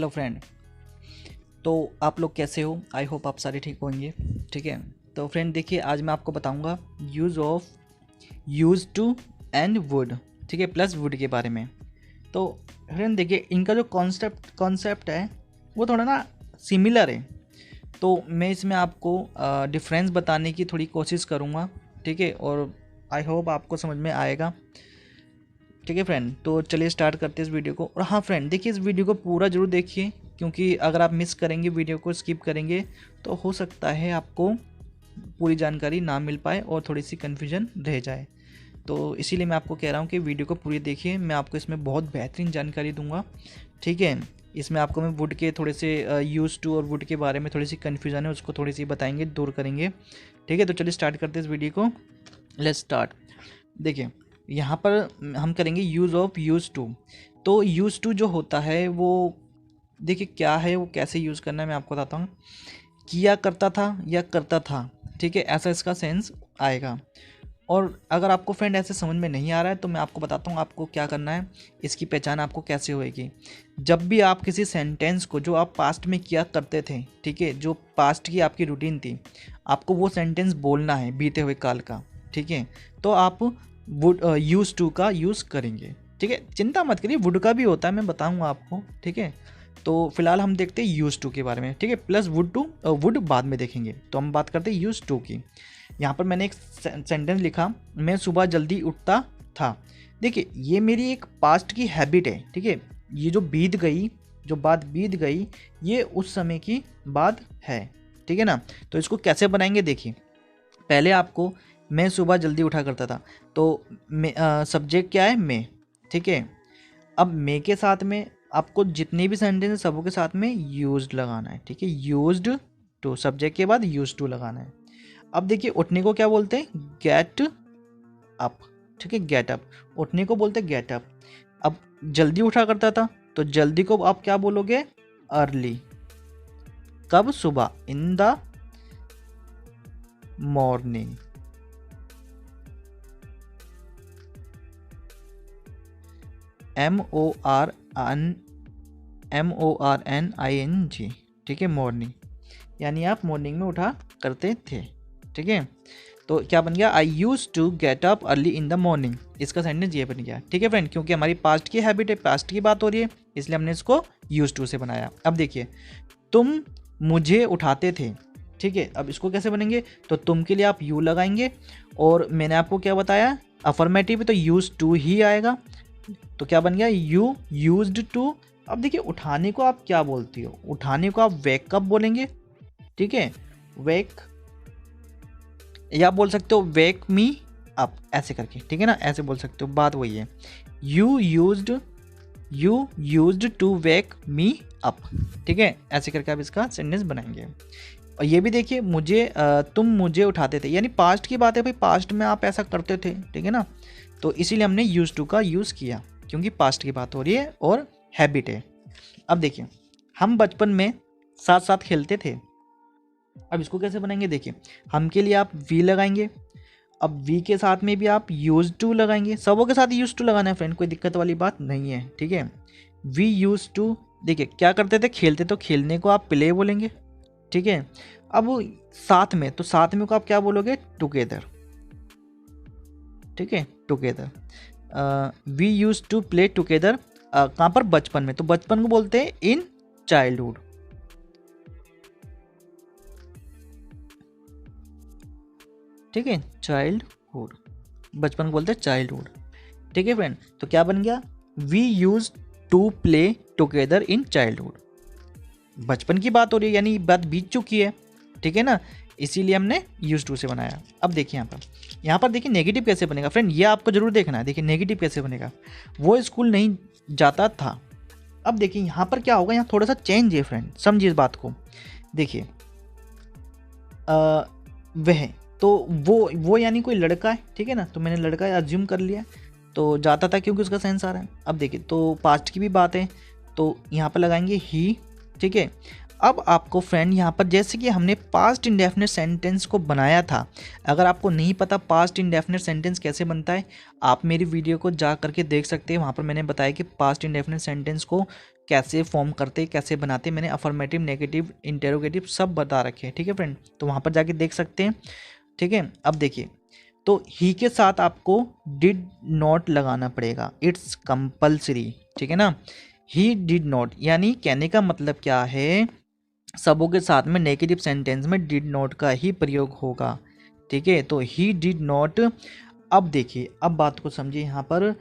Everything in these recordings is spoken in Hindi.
Hello friend. तो आप लोग कैसे हो? आई होप आप सारे ठीक होंगे। ठीक है, तो फ्रेंड देखिए, आज मैं आपको बताऊंगा use of use to and would. ठीक है, प्लस वुड के बारे में। तो फ्रेंड देखिए, इनका जो कॉन्सेप्ट है वो थोड़ा ना सिमिलर है। तो मैं इसमें आपको डिफरेंस बताने की थोड़ी कोशिश करूँगा। ठीक है, और आई होप आपको समझ में आएगा। ठीक है फ्रेंड, तो चलिए स्टार्ट करते हैं इस वीडियो को। और हाँ फ्रेंड देखिए, इस वीडियो को पूरा जरूर देखिए, क्योंकि अगर आप मिस करेंगे, वीडियो को स्किप करेंगे, तो हो सकता है आपको पूरी जानकारी ना मिल पाए और थोड़ी सी कन्फ्यूजन रह जाए। तो इसीलिए मैं आपको कह रहा हूँ कि वीडियो को पूरी देखिए। मैं आपको इसमें बहुत बेहतरीन जानकारी दूंगा। ठीक है, इसमें आपको मैं वुड के थोड़े से यूज़ टू और वुड के बारे में थोड़ी सी कन्फ्यूजन है, उसको थोड़ी सी बताएंगे, दूर करेंगे। ठीक है, तो चलिए स्टार्ट करते हैं इस वीडियो को। Let's start. देखिए, यहाँ पर हम करेंगे यूज़ ऑफ यूज़ टू। तो यूज़ टू जो होता है वो देखिए क्या है, वो कैसे यूज़ करना है मैं आपको बताता हूँ। किया करता था या करता था, ठीक है, ऐसा इसका सेंस आएगा। और अगर आपको फ्रेंड ऐसे समझ में नहीं आ रहा है तो मैं आपको बताता हूँ आपको क्या करना है, इसकी पहचान आपको कैसे होएगी। जब भी आप किसी सेंटेंस को जो आप पास्ट में किया करते थे, ठीक है, जो पास्ट की आपकी रूटीन थी, आपको वो सेंटेंस बोलना है बीते हुए काल का। ठीक है, तो आप वुड यूज़ टू का यूज़ करेंगे। ठीक है, चिंता मत करिए, वुड का भी होता है, मैं बताऊँगा आपको। ठीक है, तो फिलहाल हम देखते हैं यूज़ टू के बारे में। ठीक है, प्लस वुड बाद में देखेंगे। तो हम बात करते हैं यूज़ टू की। यहाँ पर मैंने एक सेंटेंस लिखा, मैं सुबह जल्दी उठता था। देखिए, ये मेरी एक पास्ट की हैबिट है। ठीक है, ये जो बीत गई, जो बात बीत गई, ये उस समय की बात है। ठीक है ना, तो इसको कैसे बनाएंगे देखिए। पहले आपको मैं सुबह जल्दी उठा करता था, तो सब्जेक्ट क्या है? मैं। ठीक है, अब मैं के साथ में आपको जितने भी सेंटेंस है सबों के साथ में यूज्ड लगाना है। ठीक है, यूज्ड टू, सब्जेक्ट के बाद यूज्ड टू लगाना है। अब देखिए, उठने को क्या बोलते हैं? Get up. ठीक है, गेट अप, उठने को बोलते हैं गेट अप। अब जल्दी उठा करता था, तो जल्दी को आप क्या बोलोगे? अर्ली। कब? सुबह, इन द मॉर्निंग। MORNING। ठीक है, मॉर्निंग, यानी आप मॉर्निंग में उठा करते थे। ठीक है, तो क्या बन गया? I use to get up early in the morning. इसका सेंटेंस ये बन गया। ठीक है फ्रेंड, क्योंकि हमारी पास्ट की हैबिट है, पास्ट की बात हो रही है, इसलिए हमने इसको यूज टू से बनाया। अब देखिए, तुम मुझे उठाते थे। ठीक है, अब इसको कैसे बनेंगे? तो तुम के लिए आप यू लगाएंगे, और मैंने आपको क्या बताया? अफर्मेटिव, तो यूज टू ही आएगा। तो क्या बन गया? You used to. अब देखिए, उठाने को आप क्या बोलती हो? उठाने को आप वेक अप बोलेंगे। ठीक है, वेक, या बोल सकते हो वेक मी अप, ऐसे करके। ठीक है ना, ऐसे बोल सकते हो, बात वही है। You used to wake me up. ठीक है, ऐसे करके आप इसका सेंटेंस बनाएंगे। और ये भी देखिए, तुम मुझे उठाते थे, यानी पास्ट की बात है भाई, पास्ट में आप ऐसा करते थे। ठीक है ना, तो इसीलिए हमने यूज टू का यूज़ किया, क्योंकि पास्ट की बात हो रही है और हैबिट है। अब देखिए, हम बचपन में साथ साथ खेलते थे। अब इसको कैसे बनाएंगे? देखिए, हम के लिए आप वी लगाएंगे। अब वी के साथ में भी आप यूज टू लगाएंगे। सबों के साथ यूज टू लगाना है फ्रेंड, कोई दिक्कत वाली बात नहीं है। ठीक है, वी यूज टू। देखिए, क्या करते थे? खेलते, तो खेलने को आप प्ले बोलेंगे। ठीक है, अब साथ में, तो साथ में को आप क्या बोलोगे? टुगेदर। ठीक है, together. We use to play together. कहाँ पर? बचपन में, तो बचपन को बोलते हैं इन चाइल्डहुड। ठीक है, चाइल्डहुड, बचपन को बोलते हैं चाइल्डहुड। ठीक है फ्रेंड, तो क्या बन गया? We use to play together in childhood. बचपन की बात हो रही है, यानी बात बीत चुकी है। ठीक है ना, इसीलिए हमने यूज टू से बनाया। अब देखिए, यहाँ पर देखिए नेगेटिव कैसे बनेगा फ्रेंड, ये आपको जरूर देखना है। देखिए, नेगेटिव कैसे बनेगा? वो स्कूल नहीं जाता था। अब देखिए, यहाँ पर क्या होगा? यहाँ थोड़ा सा चेंज है फ्रेंड, समझिए इस बात को। देखिए, वह, तो वो यानी कोई लड़का है। ठीक है ना, तो मैंने लड़का अज्यूम कर लिया, तो जाता था क्योंकि उसका सेंस आ रहा है। अब देखिए, तो पास्ट की भी बात है, तो यहाँ पर लगाएंगे ही। ठीक है, अब आपको फ्रेंड यहाँ पर जैसे कि हमने पास्ट इंडेफिनिट सेंटेंस को बनाया था, अगर आपको नहीं पता पास्ट इंडेफिनिट सेंटेंस कैसे बनता है, आप मेरी वीडियो को जा करके देख सकते हैं। वहाँ पर मैंने बताया कि पास्ट इंडेफिनिट सेंटेंस को कैसे फॉर्म करते, कैसे बनाते, मैंने अफर्मेटिव, नेगेटिव, इंटेरोगेटिव सब बता रखे हैं। ठीक है फ्रेंड, तो वहाँ पर जाके देख सकते हैं। ठीक है, अब देखिए, तो ही के साथ आपको डिड नॉट लगाना पड़ेगा, इट्स कंपल्सरी। ठीक है ना, ही डिड नॉट, यानी कहने का मतलब क्या है, सबों के साथ में नेगेटिव सेंटेंस में डिड नॉट का ही प्रयोग होगा। ठीक है, तो ही डिड नॉट। अब देखिए, अब बात को समझिए यहाँ पर,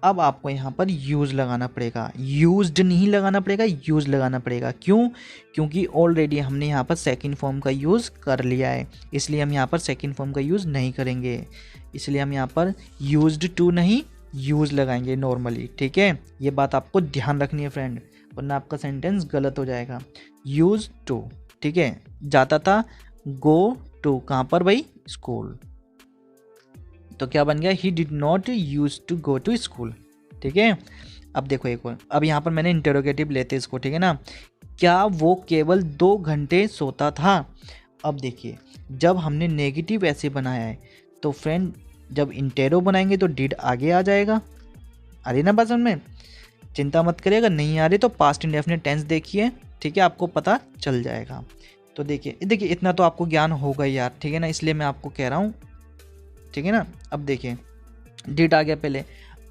अब आपको यहाँ पर यूज़ लगाना पड़ेगा, यूज्ड नहीं लगाना पड़ेगा, यूज़ लगाना पड़ेगा। क्यों? क्योंकि ऑलरेडी हमने यहाँ पर सेकंड फॉर्म का यूज़ कर लिया है, इसलिए हम यहाँ पर सेकंड फॉर्म का यूज़ नहीं करेंगे, इसलिए हम यहाँ पर यूज्ड टू नहीं यूज़ लगाएंगे नॉर्मली। ठीक है, ये बात आपको ध्यान रखनी है फ्रेंड, वरना आपका सेंटेंस गलत हो जाएगा। यूज टू, ठीक है, जाता था, गो टू, कहाँ पर भाई, स्कूल, तो क्या बन गया, he did not use to go to school. ठीक है, अब देखो एक और, अब यहाँ पर मैंने इंटेरोगेटिव लेते इसको। ठीक है ना, क्या वो केवल 2 घंटे सोता था। अब देखिए, जब हमने नेगेटिव ऐसे बनाया है तो फ्रेंड जब इंटेरो बनाएंगे तो डिड आगे आ जाएगा। आ रही ना बात समझ में, चिंता मत करिए, अगर नहीं आ रही तो पास्ट इंडेफिनिट टेंस देखिए। ठीक है, आपको पता चल जाएगा। तो देखिए इतना तो आपको ज्ञान होगा ही यार। ठीक है ना, इसलिए मैं आपको कह रहा हूँ। ठीक है ना, अब देखिए डिड आ गया पहले,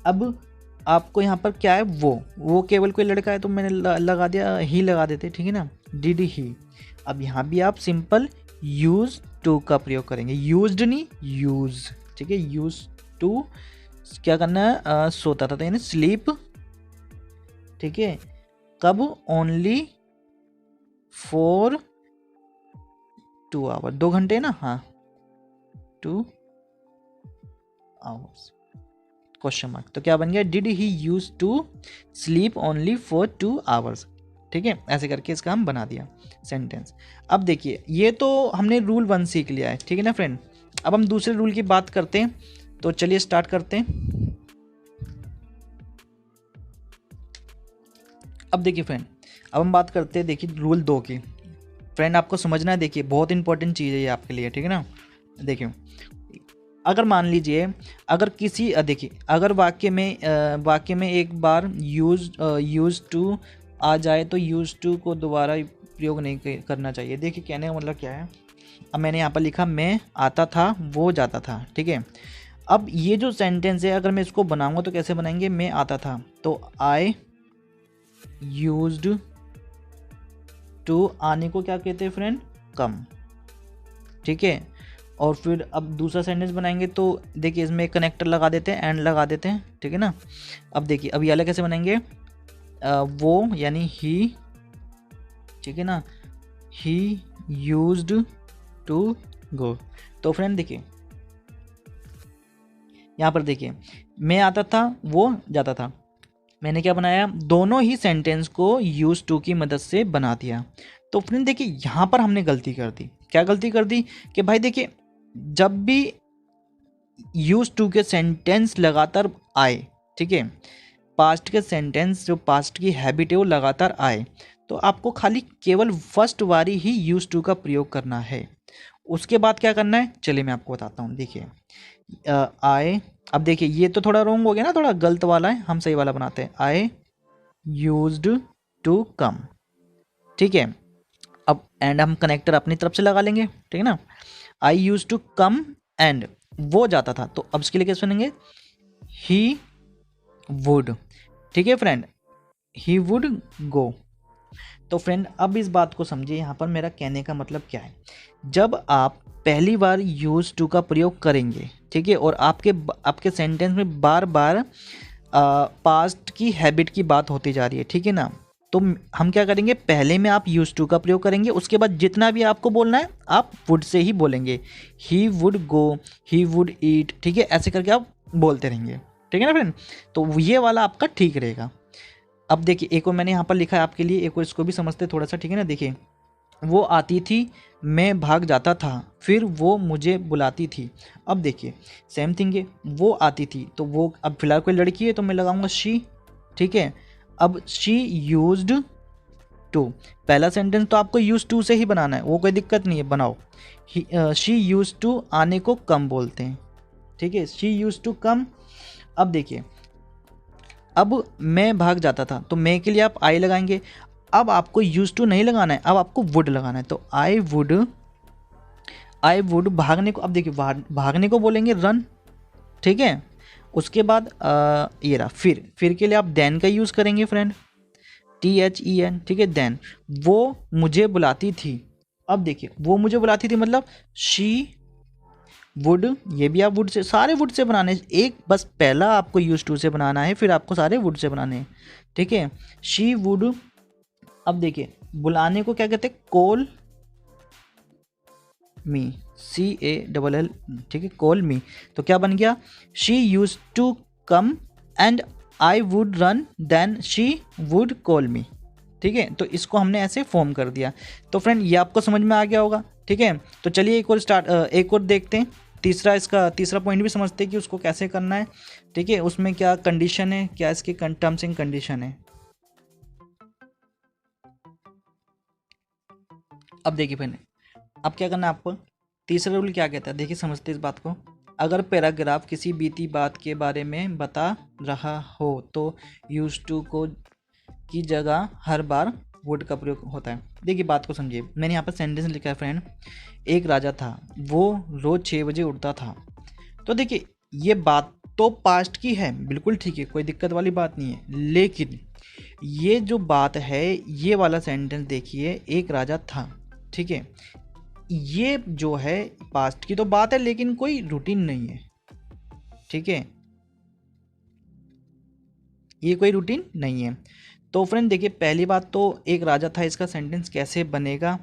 अब आपको यहाँ पर क्या है, वो केवल कोई लड़का है तो मैंने लगा दिया, ही लगा देते। ठीक है ना, डिड ही। अब यहाँ भी आप सिंपल यूज टू का प्रयोग करेंगे, यूज्ड नहीं, यूज। ठीक है, यूज टू क्या करना है, सोता था तो यानी स्लीप। ठीक है, कब, ओनली फॉर 2 आवर, 2 घंटे ना, हाँ 2 आवर्स, क्वेश्चन मार्क। तो क्या बन गया, did he use to sleep only for 2 hours. ठीक है, ऐसे करके इसका हम बना दिया सेंटेंस। अब देखिए, ये तो हमने रूल 1 सीख लिया है। ठीक है ना फ्रेंड, अब हम दूसरे रूल की बात करते हैं, तो चलिए स्टार्ट करते हैं। अब देखिए फ्रेंड, अब हम बात करते हैं, देखिए रूल 2 की। फ्रेंड आपको समझना है, देखिए बहुत इंपॉर्टेंट चीज़ है ये आपके लिए। ठीक है ना, देखिए अगर मान लीजिए, अगर किसी देखिए, अगर वाक्य में एक बार यूज टू आ जाए तो यूज टू को दोबारा प्रयोग नहीं करना चाहिए। देखिए कहने का मतलब क्या है, अब मैंने यहाँ पर लिखा, मैं आता था, वो जाता था। ठीक है, अब ये जो सेंटेंस है, अगर मैं इसको बनाऊंगा तो कैसे बनाएंगे, मैं आता था तो आई यूज्ड टू, आने को क्या कहते हैं फ्रेंड, कम। ठीक है, और फिर अब दूसरा सेंटेंस बनाएंगे तो देखिए इसमें एक कनेक्टर लगा देते हैं, एंड लगा देते हैं। ठीक है ना, अब देखिए अब ये अलग कैसे बनाएंगे, वो यानी ही। ठीक है ना, ही यूज्ड टू गो। तो फ्रेंड देखिए यहाँ पर देखिए, मैं आता था, वो जाता था, मैंने क्या बनाया, दोनों ही सेंटेंस को यूज टू की मदद से बना दिया। तो फ्रेंड देखिए यहाँ पर हमने गलती कर दी। क्या गलती कर दी कि भाई देखिए, जब भी यूज टू के सेंटेंस लगातार आए, ठीक है, पास्ट के सेंटेंस जो पास्ट की हैबिट है वो लगातार आए, तो आपको खाली केवल फर्स्ट बारी ही यूज टू का प्रयोग करना है। उसके बाद क्या करना है, चलिए मैं आपको बताता हूँ। देखिए आए, अब देखिए ये तो थोड़ा रॉन्ग हो गया ना, थोड़ा गलत वाला है, हम सही वाला बनाते हैं, आई यूज्ड टू कम। ठीक है, अब एंड हम कनेक्टर अपनी तरफ से लगा लेंगे। ठीक है ना, आई यूज टू कम एंड, वो जाता था, तो अब इसके लिए कैसे सुनेंगे, ही वुड। ठीक है फ्रेंड, ही वुड गो। तो फ्रेंड अब इस बात को समझिए, यहाँ पर मेरा कहने का मतलब क्या है, जब आप पहली बार यूज टू का प्रयोग करेंगे, ठीक है, और आपके सेंटेंस में बार बार पास्ट की हैबिट की बात होती जा रही है, ठीक है ना, तो हम क्या करेंगे, पहले में आप यूज टू का प्रयोग करेंगे, उसके बाद जितना भी आपको बोलना है आप वुड से ही बोलेंगे, he would go, he would eat. ठीक है, ऐसे करके आप बोलते रहेंगे। ठीक है ना फ्रेंड, तो ये वाला आपका ठीक रहेगा। अब देखिए एक और मैंने यहाँ पर लिखा है आपके लिए, एक और इसको भी समझते थोड़ा सा। ठीक है ना, देखिए वो आती थी, मैं भाग जाता था, फिर वो मुझे बुलाती थी। अब देखिए सेम थिंग है, वो आती थी तो वो, अब फिलहाल कोई लड़की है तो मैं लगाऊंगा शी। ठीक है, अब शी यूज्ड टू। पहला सेंटेंस तो आपको यूज टू से ही बनाना है, वो कोई दिक्कत नहीं है, बनाओ। शी यूज टू आने को कम बोलते हैं, ठीक है, शी यूज टू कम। अब देखिए, अब मैं भाग जाता था, तो मैं के लिए आप आई लगाएंगे। अब आपको यूज टू नहीं लगाना है, अब आपको वुड लगाना है, तो आई वुड भागने को। अब देखिए, भागने को बोलेंगे रन, ठीक है। उसके बाद ये रहा फिर के लिए आप देन का यूज़ करेंगे फ्रेंड, THEN, ठीक है, देन। वो मुझे बुलाती थी। अब देखिए, वो मुझे बुलाती थी मतलब शी वुड, ये भी आप वुड से, सारे वुड से बनाने हैं। एक बस पहला आपको यूज टू से बनाना है, फिर आपको सारे वुड से बनाने हैं, ठीक है। She would. अब देखिए, बुलाने को क्या कहते हैं, कॉल मी, CALL, ठीक है, कॉल मी। तो क्या बन गया, she use to come and I would run then she would call me, ठीक है। तो इसको हमने ऐसे फॉर्म कर दिया। तो फ्रेंड ये आपको समझ में आ गया होगा, ठीक है। तो चलिए एक और देखते हैं, इसका तीसरा पॉइंट भी समझते हैं कि उसको कैसे करना है, ठीक है। उसमें क्या कंडीशन है, क्या इसके टर्म्स एंड कंडीशन है। अब देखिए फ्रेंड, अब क्या करना है आपको, तीसरा रूल क्या कहता है, देखिए समझते इस बात को। अगर पैराग्राफ किसी बीती बात के बारे में बता रहा हो तो यूज टू को की जगह हर बार वुड का प्रयोग होता है। देखिए बात को समझिए, मैंने यहाँ पर सेंटेंस लिखा है फ्रेंड, एक राजा था, वो रोज़ 6 बजे उठता था। तो देखिए, ये बात तो पास्ट की है, बिल्कुल ठीक है, कोई दिक्कत वाली बात नहीं है। लेकिन ये जो बात है, ये वाला सेंटेंस देखिए, एक राजा था, ठीक है, ये जो है पास्ट की तो बात है, लेकिन कोई रूटीन नहीं है, ठीक है, ये कोई रूटीन नहीं है। तो फ्रेंड देखिए, पहली बात तो एक राजा था, इसका सेंटेंस कैसे बनेगा,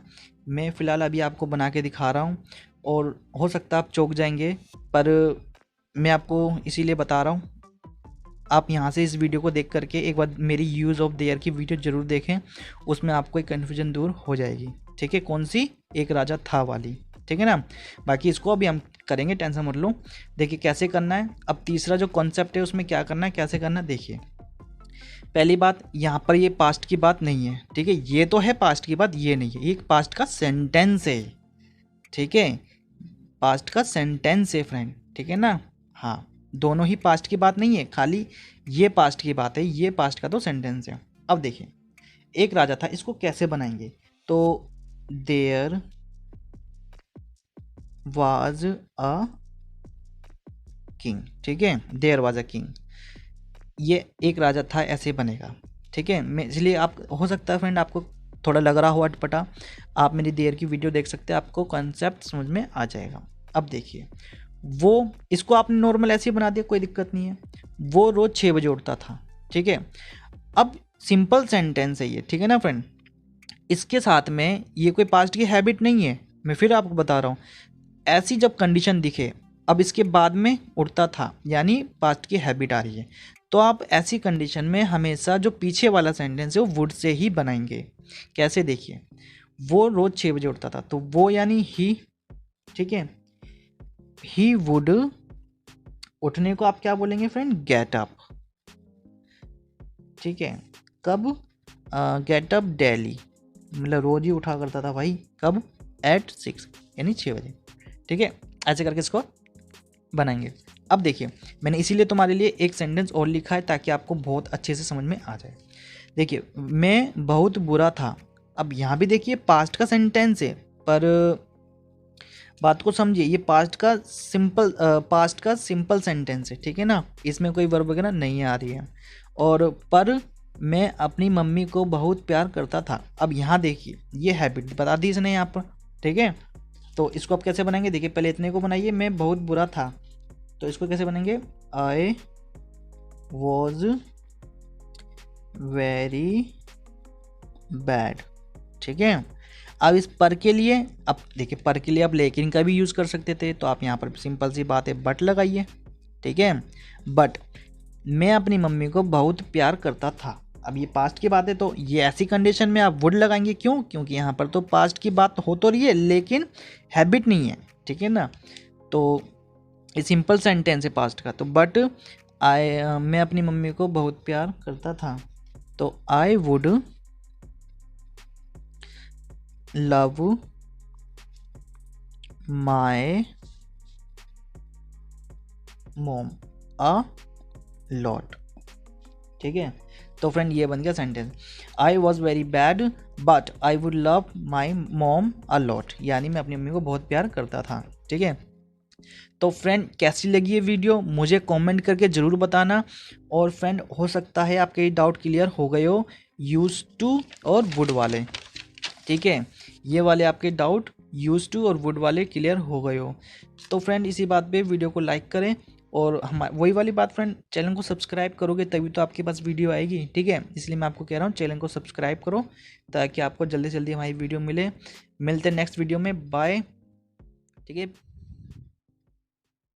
मैं फ़िलहाल अभी आपको बना के दिखा रहा हूँ, और हो सकता है आप चौंक जाएंगे, पर मैं आपको इसीलिए बता रहा हूँ। आप यहाँ से इस वीडियो को देख करके एक बार मेरी यूज़ ऑफ देयर की वीडियो ज़रूर देखें, उसमें आपको एक कन्फ्यूजन दूर हो जाएगी, ठीक है, कौन सी, एक राजा था वाली, ठीक है ना। बाकी इसको अभी हम करेंगे, टेंशन मत लो। देखिए कैसे करना है। अब तीसरा जो कॉन्सेप्ट है उसमें क्या करना है, कैसे करना है, देखिए पहली बात, यहाँ पर ये पास्ट की बात नहीं है, ठीक है, ये तो है पास्ट की बात, ये नहीं है, ये पास्ट का सेंटेंस है, ठीक है, पास्ट का सेंटेंस है फ्रेंड, ठीक है ना। हाँ, दोनों ही पास्ट की बात नहीं है, खाली ये पास्ट की बात है, ये पास्ट का तो सेंटेंस है। अब देखिए, एक राजा था, इसको कैसे बनाएंगे, तो देयर वाज अ किंग, ठीक है, देयर वाज अ किंग, ये एक राजा था, ऐसे बनेगा, ठीक है। मैं इसलिए, आप हो सकता है फ्रेंड आपको थोड़ा लग रहा हो अटपटा, आप मेरी देर की वीडियो देख सकते हैं, आपको कॉन्सेप्ट समझ में आ जाएगा। अब देखिए, वो, इसको आपने नॉर्मल ऐसे ही बना दिया, कोई दिक्कत नहीं है, वो रोज़ 6 बजे उठता था, ठीक है। अब सिंपल सेंटेंस है ये, ठीक है ना फ्रेंड, इसके साथ में ये कोई पास्ट की हैबिट नहीं है, मैं फिर आपको बता रहा हूँ। ऐसी जब कंडीशन दिखे, अब इसके बाद में उठता था, यानी पास्ट की हैबिट आ रही है, तो आप ऐसी कंडीशन में हमेशा जो पीछे वाला सेंटेंस है वो वुड से ही बनाएंगे। कैसे, देखिए, वो रोज़ 6 बजे उठता था, तो वो यानी ही, ठीक है, ही वुड, उठने को आप क्या बोलेंगे फ्रेंड, गेट अप, ठीक है, कब, गेट अप डेली, मतलब रोज ही उठा करता था भाई, कब, एट 6, यानी 6 बजे, ठीक है। ऐसे करके इसको बनाएंगे। अब देखिए, मैंने इसीलिए तुम्हारे लिए एक सेंटेंस और लिखा है ताकि आपको बहुत अच्छे से समझ में आ जाए। देखिए, मैं बहुत बुरा था, अब यहाँ भी देखिए पास्ट का सेंटेंस है, पर बात को समझिए, ये पास्ट का सिंपल सेंटेंस है, ठीक है ना, इसमें कोई वर्ब वगैरह नहीं आ रही है। और पर मैं अपनी मम्मी को बहुत प्यार करता था, अब यहाँ देखिए ये हैबिट बता दी इसने यहाँ पर, ठीक है। तो इसको आप कैसे बनाएंगे, देखिए पहले इतने को बनाइए, मैं बहुत बुरा था, तो इसको कैसे बनेंगे, आई वॉज वेरी बैड, ठीक है। अब इस पर के लिए, अब देखिए पर के लिए आप लेकिन का भी यूज़ कर सकते थे, तो आप यहाँ पर सिंपल सी बात है, बट लगाइए, ठीक है, बट मैं अपनी मम्मी को बहुत प्यार करता था। अब ये पास्ट की बात है, तो ये ऐसी कंडीशन में आप वुड लगाएंगे, क्यों, क्योंकि यहाँ पर तो पास्ट की बात हो तो रही है, लेकिन हैबिट नहीं है, ठीक है ना। तो ये सिंपल सेंटेंस है पास्ट का, तो बट मैं अपनी मम्मी को बहुत प्यार करता था, तो आई वुड लव माई मोम अ लॉट। ठीक है, तो फ्रेंड ये बन गया sentence. I was very bad but I would love my mom a lot, यानी मैं अपनी मम्मी को बहुत प्यार करता था। ठीक है, तो फ्रेंड कैसी लगी ये वीडियो मुझे कमेंट करके ज़रूर बताना। और फ्रेंड हो सकता है आपके ये डाउट क्लियर हो गए हो यूज टू और वुड वाले। ठीक है, ये वाले आपके डाउट यूज टू और वुड वाले क्लियर हो गए हो। तो फ्रेंड इसी बात पे वीडियो को लाइक करें, और हम वही वाली बात फ्रेंड, चैनल को सब्सक्राइब करोगे तभी तो आपके पास वीडियो आएगी। ठीक है, इसलिए मैं आपको कह रहा हूँ चैनल को सब्सक्राइब करो ताकि आपको जल्दी से जल्दी हमारी वीडियो मिले। मिलते हैं नेक्स्ट वीडियो में, बाय। ठीक है।